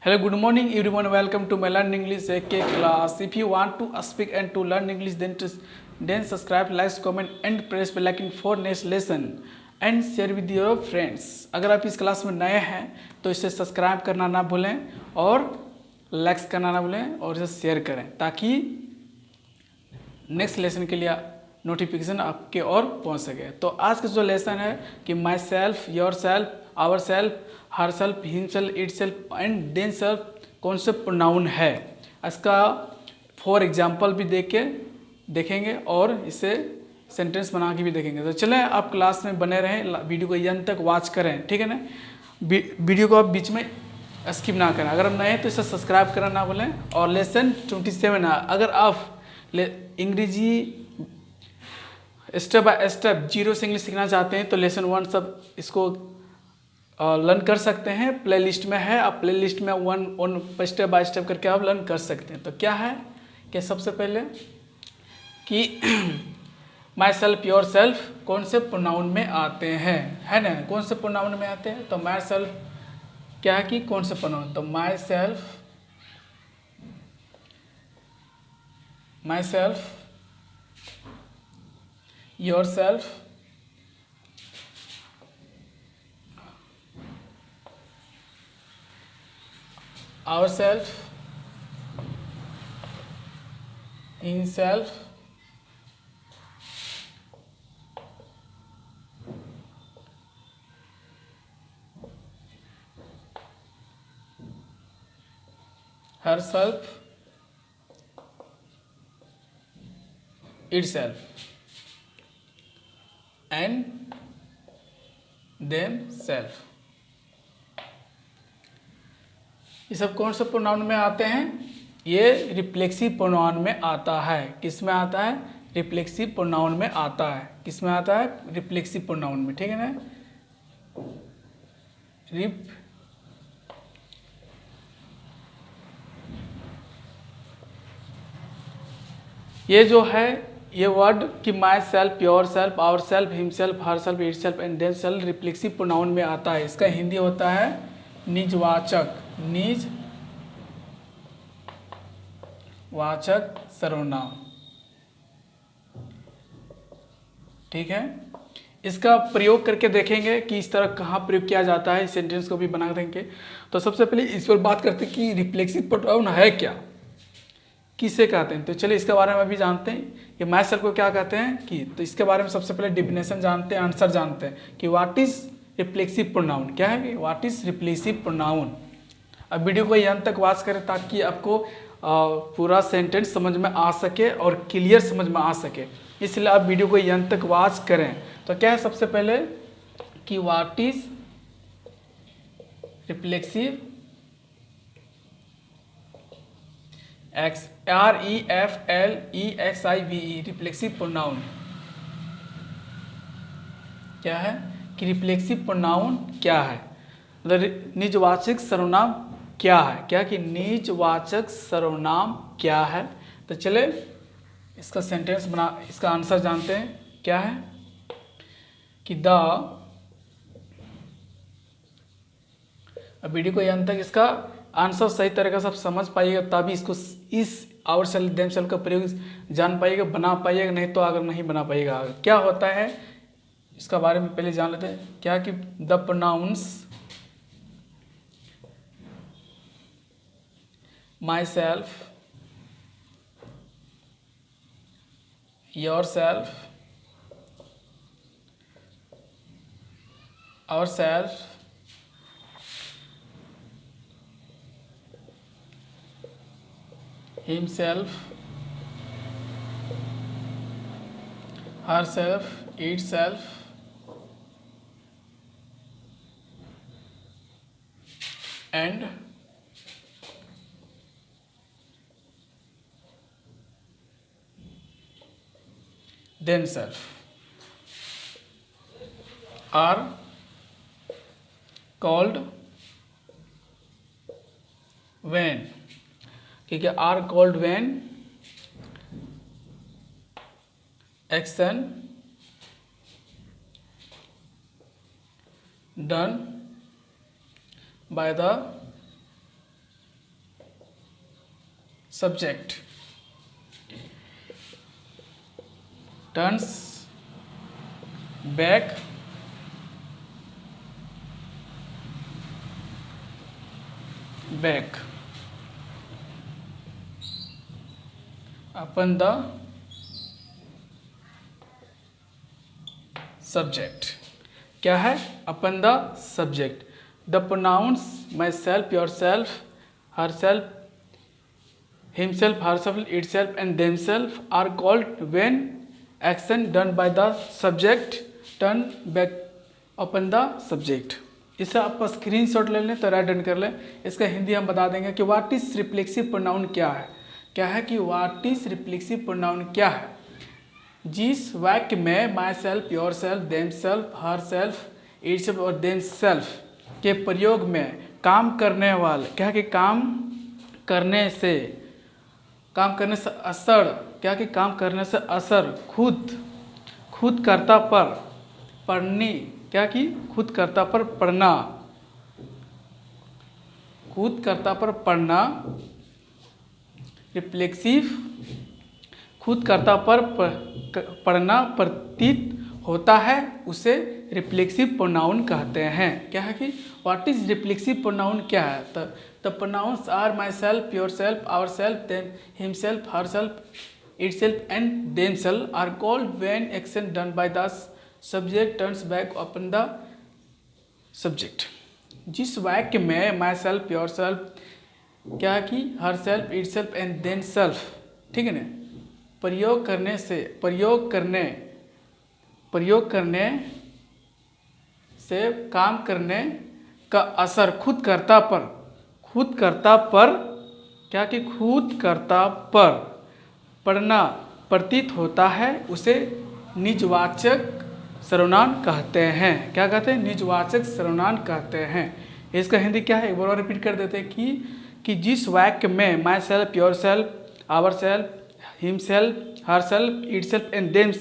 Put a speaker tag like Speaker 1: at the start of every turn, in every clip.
Speaker 1: Hello, good morning, everyone. Welcome to my Learn English AK class. If you want to speak and to learn English, then subscribe, like, comment, and press bell icon for next lesson and share with your friends. अगर आप इस class में नए हैं तो इसे subscribe करना ना भूलें और लाइक्स करना ना भूलें और इसे शेयर करें ताकि नेक्स्ट लेसन के लिए नोटिफिकेशन आपके और पहुंच सके। तो आज का जो लेसन है कि my self, your self, our self, her self, him self, it self and then self कौन से प्रोनाउन है, इसका फॉर एग्जाम्पल भी देखेंगे और इसे सेंटेंस बना के भी देखेंगे। तो चलें आप क्लास में बने रहें, वीडियो को अंत तक वॉच करें, ठीक है ना। वीडियो को आप बीच में स्किप ना करें। अगर हम नए हैं तो इसे सब्सक्राइब करना ना भूलें। और लेसन 27 है। अगर आप अंग्रेजी स्टेप बाय स्टेप जीरो से इंग्लिश सीखना चाहते हैं तो लेसन 1 सब इसको लर्न कर सकते हैं। प्लेलिस्ट में है, आप प्लेलिस्ट में वन स्टेप बाय स्टेप करके आप लर्न कर सकते हैं। तो क्या है कि सबसे पहले कि माई सेल्फ, योर सेल्फ कौन से प्रोनाउन में आते हैं, है ना। कौन से प्रोनाउन में आते हैं तो माई सेल्फ क्या है कि कौन से प्रोनाउन, तो my self, your self, our self, in self, her self, it self and them self. ये सब कौन से प्रोनाउन में आते हैं, ये रिफ्लेक्सिव प्रोनाउन में आता है। किस में आता है, रिफ्लेक्सिव प्रोनाउन में आता है। किस में आता है, रिफ्लेक्सिव प्रोनाउन में, ठीक है ना। ये जो है ये वर्ड कि my self, your self, our self, him self, her self, it self and them self reflexive pronoun में आता है। इसका हिंदी होता है निजवाचक, निजवाचक सर्वनाम, ठीक है। इसका प्रयोग करके देखेंगे कि इस तरह कहाँ प्रयोग किया जाता है। इस सेंटेंस को भी बना देंगे। तो सबसे पहले इस पर बात करते हैं कि रिफ्लेक्सिव प्रोनाउन है क्या, किसे कहते हैं। तो चलिए इसके बारे में अभी जानते हैं कि माई सेल्फ को क्या कहते हैं कि, तो इसके बारे में सबसे पहले डेफिनेशन जानते हैं, आंसर जानते हैं कि व्हाट इज रिफ्लेक्सिव प्रोनाउन, क्या है कि व्हाट इज रिफ्लेक्सिव प्रोनाउन। अब वीडियो को अंत तक वॉच करें ताकि आपको पूरा सेंटेंस समझ में आ सके और क्लियर समझ में आ सके, इसलिए आप वीडियो को अंत तक वॉच करें। तो क्या है सबसे पहले कि what is reflexive, REFLEXIVE reflexive pronoun क्या है कि रिफ्लेक्सिव प्रोनाउन क्या है, मतलब निजवाचक सर्वनाम क्या है, क्या कि निजवाचक सर्वनाम क्या है। तो चले इसका सेंटेंस बना, इसका आंसर जानते हैं। क्या है कि वीडियो को अंत तक इसका आंसर सही तरीके से आप समझ पाइएगा, तभी इसको इस आवर सेल्फ देम सेल्फ का प्रयोग जान पाइएगा, बना पाइएगा, नहीं तो अगर नहीं बना पाइएगा। क्या होता है इसका बारे में पहले जान लेते हैं। क्या कि the pronouns my self, your self, our self, himself, herself, itself and themselves are called when, ठीक है, are called when action done by the subject turns back upon the subject. क्या है? upon the subject. The pronouns myself, yourself, herself, himself, herself, itself and themselves are called when action done by the subject turn back upon the subject. इसे आप screenshot ले लें तो right done कर लें. इसका हिंदी हम बता देंगे कि व्हाट इज रिफ्लेक्सिव प्रोनाउन क्या है. क्या है कि व्हाट इज रिफ्लेक्सिव प्रोनाउन क्या है. जिस वाक्य में my self, your self, them self, her self, it self और देम सेल्फ के प्रयोग में काम करने वाले, क्या है कि काम करने से असर, क्या कि काम करने से असर खुद कर्ता पर पढ़नी, क्या कि खुद कर्ता पर पढ़ना, रिफ्लेक्सिव, खुद कर्ता पर पढ़ना प्रतीत होता है, उसे रिफ्लेक्सिव प्रोनाउन कहते हैं. क्या है कि व्हाट इज रिफ्लेक्सिव प्रोनाउन क्या है. The pronouns are my self, your self, our self, himself, her self, it self and them self are called when action done by the subject turns back upon the subject. जिस वाक्य में my self, your self, क्या कि her self, it self and then self, ठीक है ना, प्रयोग करने से काम करने का असर खुद कर्ता पर, क्या कि खुद कर्ता पर पढ़ना प्रतीत होता है, उसे निजवाचक सर्वनाम कहते हैं. क्या कहते हैं? निजवाचक सर्वनाम कहते हैं. इसका हिंदी क्या है, एक बार और रिपीट कर देते हैं कि जिस वाक्य में my self, your self, our self, him self, her self, it self and them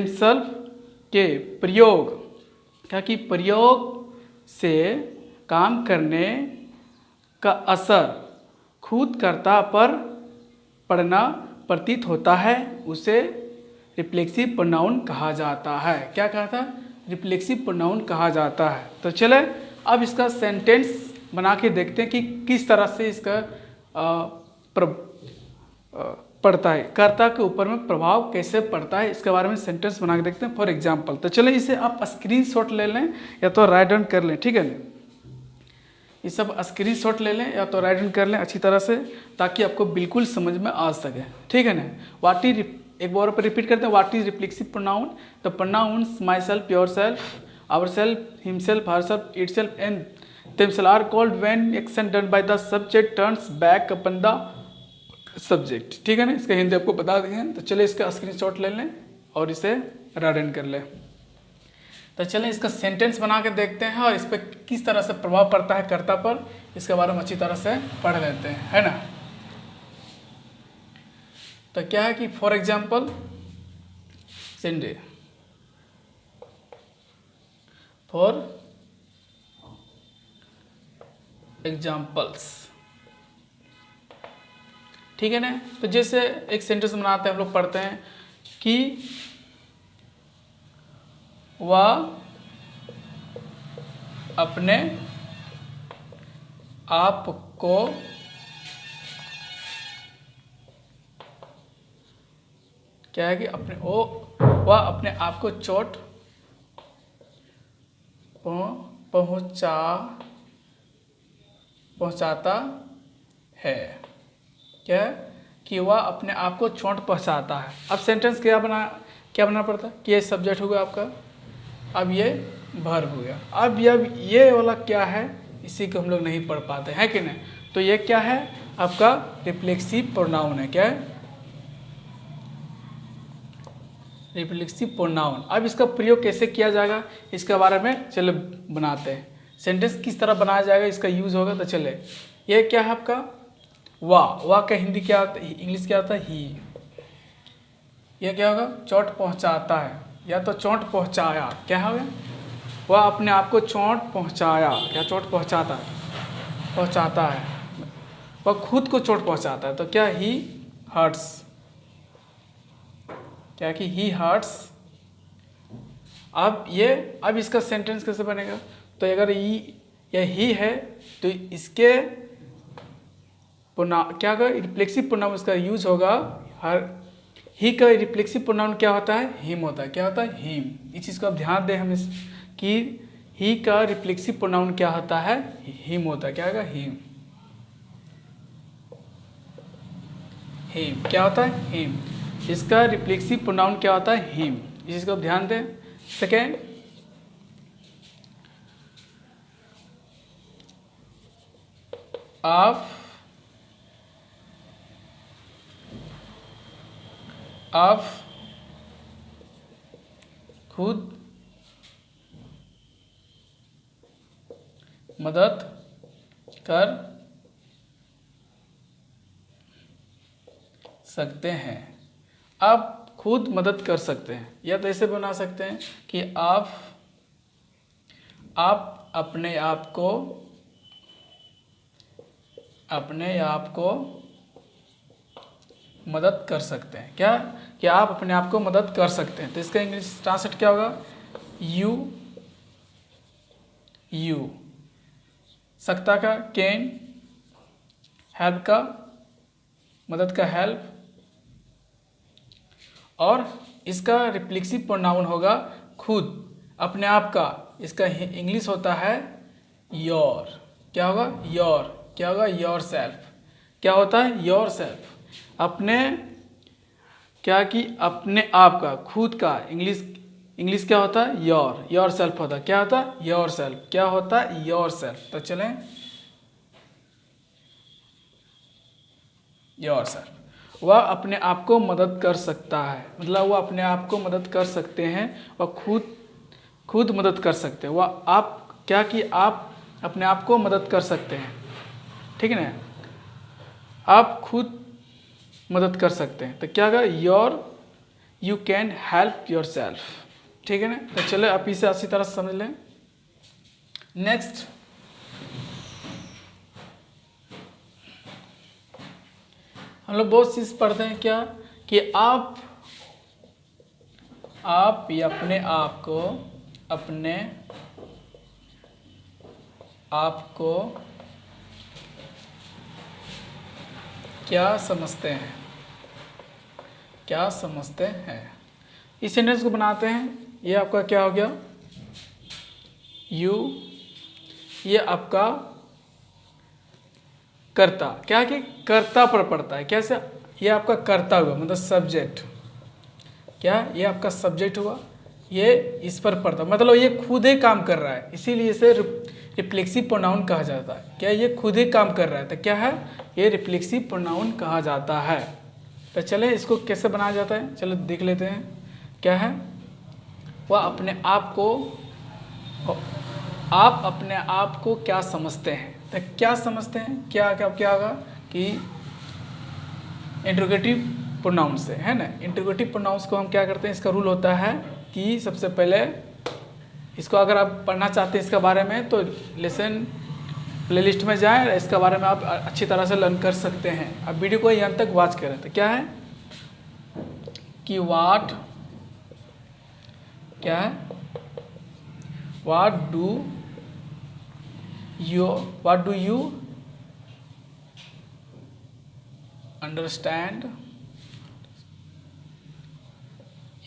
Speaker 1: self के प्रयोग, क्या कि प्रयोग से काम करने का असर खुद कर्ता पर पढ़ना प्रतीत होता है, उसे रिफ्लेक्सिव प्रोनाउन कहा जाता है. क्या कहा था? रिफ्लेक्सिव प्रोनाउन कहा जाता है. तो चले अब इसका सेंटेंस बना के देखते हैं कि किस तरह से इसका पड़ता है, कर्ता के ऊपर में प्रभाव कैसे पड़ता है, इसके बारे में सेंटेंस बना के देखते हैं. फॉर एग्जाम्पल, तो चले इसे आप स्क्रीनशॉट ले लें या तो राइट डाउन कर लें. ठीक है ना, ये सब स्क्रीनशॉट ले लें या तो राइट डाउन कर लें अच्छी तरह से, ताकि आपको बिल्कुल समझ में आ सके. ठीक है ना. व्हाट इज, एक बार पर रिपीट करते हैं, what is reflexive pronoun. The pronouns my self, your self, our self, him self, her self, it self and them self are called when action done by the subject turns back upon the subject. ठीक है ना. इसका हिंदी आपको बता देंगे. तो चले इसका स्क्रीनशॉट ले लें और इसे राइट डाउन कर लें. तो चलें इसका सेंटेंस बना के देखते हैं और इस पर किस तरह से प्रभाव पड़ता है कर्ता पर, इसके बारे में अच्छी तरह से पढ़ लेते हैं, है ना. तो क्या है कि for example Sende, for examples, ठीक है ना. तो जैसे एक सेंटेंस बनाते हैं, हम लोग पढ़ते हैं कि वह अपने आप को क्या है कि वह अपने आप को चोट पहुंचाता है. क्या है कि वह अपने आप को चोट पहुंचाता है. अब सेंटेंस क्या बनाना पड़ता है कि ये सब्जेक्ट हो गया आपका, अब ये वर्ब हो गया. अब ये वाला क्या है, इसी को हम लोग नहीं पढ़ पाते हैं कि नहीं. तो ये क्या है, आपका रिफ्लेक्सिव प्रोनाउन है. क्या है? Reflexive pronoun. अब इसका प्रयोग कैसे किया जाएगा, इसके बारे में चलो बनाते हैं. सेंटेंस किस तरह बनाया जाएगा, इसका यूज होगा. तो चले, ये क्या है आपका वाह का हिंदी क्या होता है, इंग्लिश क्या होता है, ही. यह क्या होगा, चोट पहुंचाता है या तो चोट पहुंचाया. क्या हो गया, वह अपने आप को चोट पहुंचाया. क्या चोट पहुंचाता है. वह खुद को चोट पहुंचाता है। तो क्या ही हर्ट्स, क्या कि ही हर्ट्स। अब इसका सेंटेंस कैसे बनेगा? तो अगर ही है तो इसके क्या होगा? रिफ्लेक्सिव प्रोनाउन इसका यूज होगा। हर ही का रिफ्लेक्सिव प्रोनाउन क्या होता है? हिम होता है। क्या होता है? हिम। इस चीज़ को आप ध्यान दें हम कि ही का रिफ्लेक्सिव प्रोनाउन क्या होता है? हिम होता है। क्या होगा? हिम। हिम क्या होता है? हिम। इसका रिफ्लेक्सिव प्रोनाउन क्या होता है? हिम। इस चीज़ को आप ध्यान दें। सेकेंड, आप खुद मदद कर सकते हैं। आप खुद मदद कर सकते हैं, या तो ऐसे बना सकते हैं कि आप अपने आप को मदद कर सकते हैं। क्या? कि आप अपने आप को मदद कर सकते हैं। तो इसका इंग्लिश ट्रांसलेट क्या होगा? यू। सकता का कैन, हेल्प का मदद का हेल्प, और इसका रिफ्लेक्सिव प्रोनाउन होगा खुद, अपने आप का। इसका इंग्लिश होता है योर। क्या होगा? योर। क्या होगा? Your self. क्या होता है? Your self. अपने क्या कि अपने आप का, खुद का इंग्लिश क्या होता है? योर सेल्फ होता है। क्या होता है? Your self. क्या होता है? Your self. तो चलें, योर सेल्फ। वह अपने आप को मदद कर सकता है, मतलब वह अपने आप को मदद कर सकते हैं। वह खुद मदद कर सकते हैं। वह आप क्या कि आप अपने आप को मदद कर सकते हैं। ठीक है ना? आप खुद मदद कर सकते हैं। तो क्या होगा? You can help your self. ठीक है ना? तो चलो आप इसे अच्छी तरह से समझ लें। नेक्स्ट, हम लोग बहुत चीज़ पढ़ते हैं क्या कि आप अपने आप को क्या समझते हैं? क्या समझते हैं? इस सेंटेंस को बनाते हैं। ये आपका क्या हो गया? यू। ये आपका कर्ता, क्या कि कर्ता पर पड़ता है। कैसे? ये आपका कर्ता हुआ, मतलब सब्जेक्ट। क्या? ये आपका सब्जेक्ट हुआ, ये इस पर पड़ता, मतलब ये खुद ही काम कर रहा है, इसीलिए इसे रिफ्लेक्सिव प्रोनाउन कहा जाता है। क्या? ये खुद ही काम कर रहा है, तो क्या है? ये रिफ्लेक्सिव प्रोनाउन कहा जाता है। तो चले इसको कैसे बनाया जाता है, चलो देख लेते हैं। क्या है? वह अपने आप को, आप अपने आप को क्या समझते हैं? तो क्या समझते हैं? क्या होगा कि इंट्रोगेटिव प्रोनाउन से, है ना? इंट्रोगेटिव प्रोनाउंस को हम क्या करते हैं? इसका रूल होता है कि सबसे पहले इसको अगर आप पढ़ना चाहते हैं इसके बारे में, तो लेसन प्लेलिस्ट में जाएं, इसके बारे में आप अच्छी तरह से लर्न कर सकते हैं। अब वीडियो को यहाँ तक वॉच करें। तो क्या है कि क्या है? What do you understand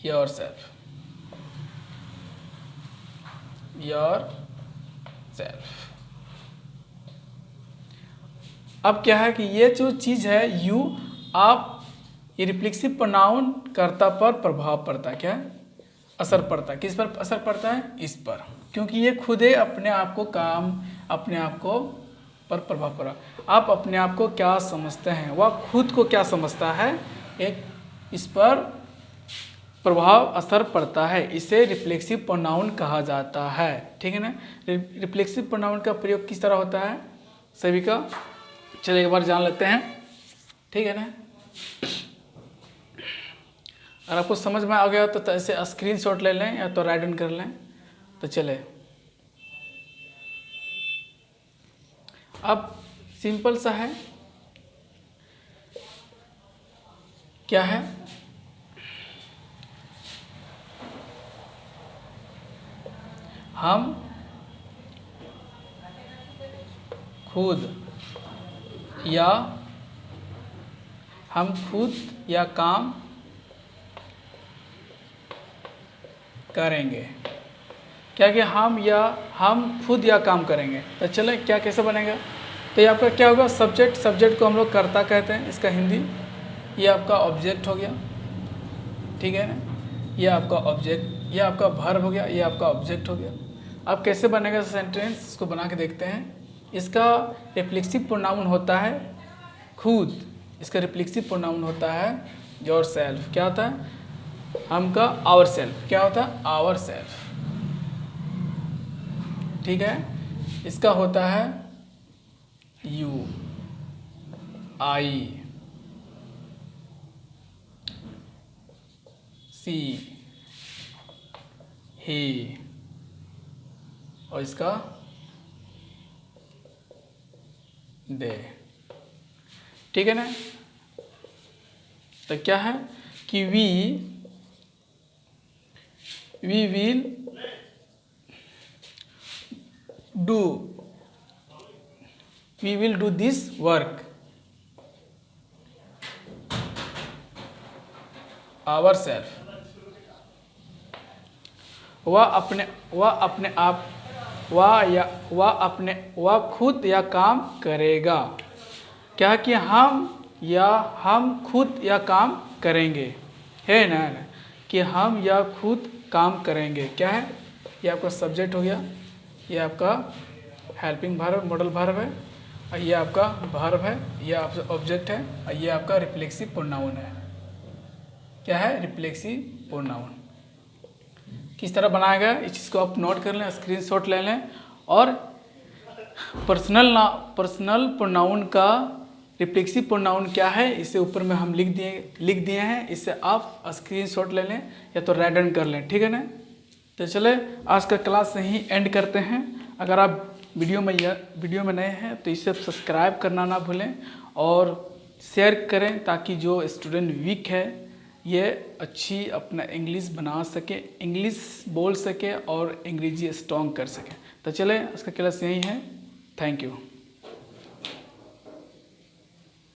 Speaker 1: yourself? अब क्या है कि ये जो चीज़ है यू, आप, ये रिफ्लेक्सिव प्रोनाउन कर्ता पर प्रभाव पड़ता है। क्या है? असर पड़ता है। किस पर असर पड़ता है? इस पर, क्योंकि ये खुद ही अपने आप को पर प्रभाव पड़ा। आप अपने आप को क्या समझते हैं? वह खुद को क्या समझता है, एक इस पर प्रभाव असर पड़ता है। इसे रिफ्लेक्सिव प्रोनाउन कहा जाता है। ठीक है ना? रिफ्लेक्सिव प्रोनाउन का प्रयोग किस तरह होता है सभी का, चलिए एक बार जान लेते हैं। ठीक है ना? अगर आपको समझ में आ गया तो ऐसे स्क्रीनशॉट ले लें या तो राइट डाउन कर लें। तो चले, अब सिंपल सा है क्या है? हम खुद या काम करेंगे। क्या कि हम खुद या काम करेंगे। तो चले क्या कैसे बनेगा? तो ये आपका क्या होगा? सब्जेक्ट को हम लोग कर्ता कहते हैं, इसका हिंदी। ये आपका ऑब्जेक्ट हो गया, ठीक है ना। ये आपका ऑब्जेक्ट, ये आपका वर्ब हो गया, ये आपका ऑब्जेक्ट हो गया। अब कैसे बनेगा सेंटेंस, इसको बना के देखते हैं। इसका रिफ्लेक्सिव प्रोनाउन होता है खुद, इसका रिफ्लेक्सिव प्रोनाउन होता है योर सेल्फ। क्या होता है? हमका आवर सेल्फ। क्या होता है? आवर सेल्फ, ठीक है। इसका होता है यू, आई, सी, ही, और इसका दे, ठीक है ना। तो क्या है कि we will do this work our self. वह खुद या काम करेगा। क्या कि हम खुद या काम करेंगे, है ना, कि हम या खुद काम करेंगे। क्या है? ये आपका सब्जेक्ट हो गया, ये आपका हेल्पिंग वर्ब, मॉडल वर्ब है, और ये आपका वर्ब है, ये आपका ऑब्जेक्ट है, और ये आपका रिफ्लेक्सिव प्रोनाउन है। क्या है? Reflexive pronoun. किस तरह बनाया गया इस चीज़ को आप नोट कर लें, स्क्रीनशॉट ले लें। और पर्सनल प्रोनाउन का रिफ्लेक्सिव प्रोनाउन क्या है, इसे ऊपर में हम लिख दिए हैं। इसे आप स्क्रीनशॉट ले लें या तो राइट डाउन कर लें, ठीक है ना। तो चले आज का क्लास यहीं एंड करते हैं। अगर आप वीडियो में नए हैं तो इसे सब्सक्राइब करना ना भूलें और शेयर करें, ताकि जो स्टूडेंट वीक है ये अच्छी अपना इंग्लिश बना सके, इंग्लिश बोल सके और अंग्रेजी स्ट्रॉन्ग कर सके। तो चले आज का क्लास यही है। Thank you.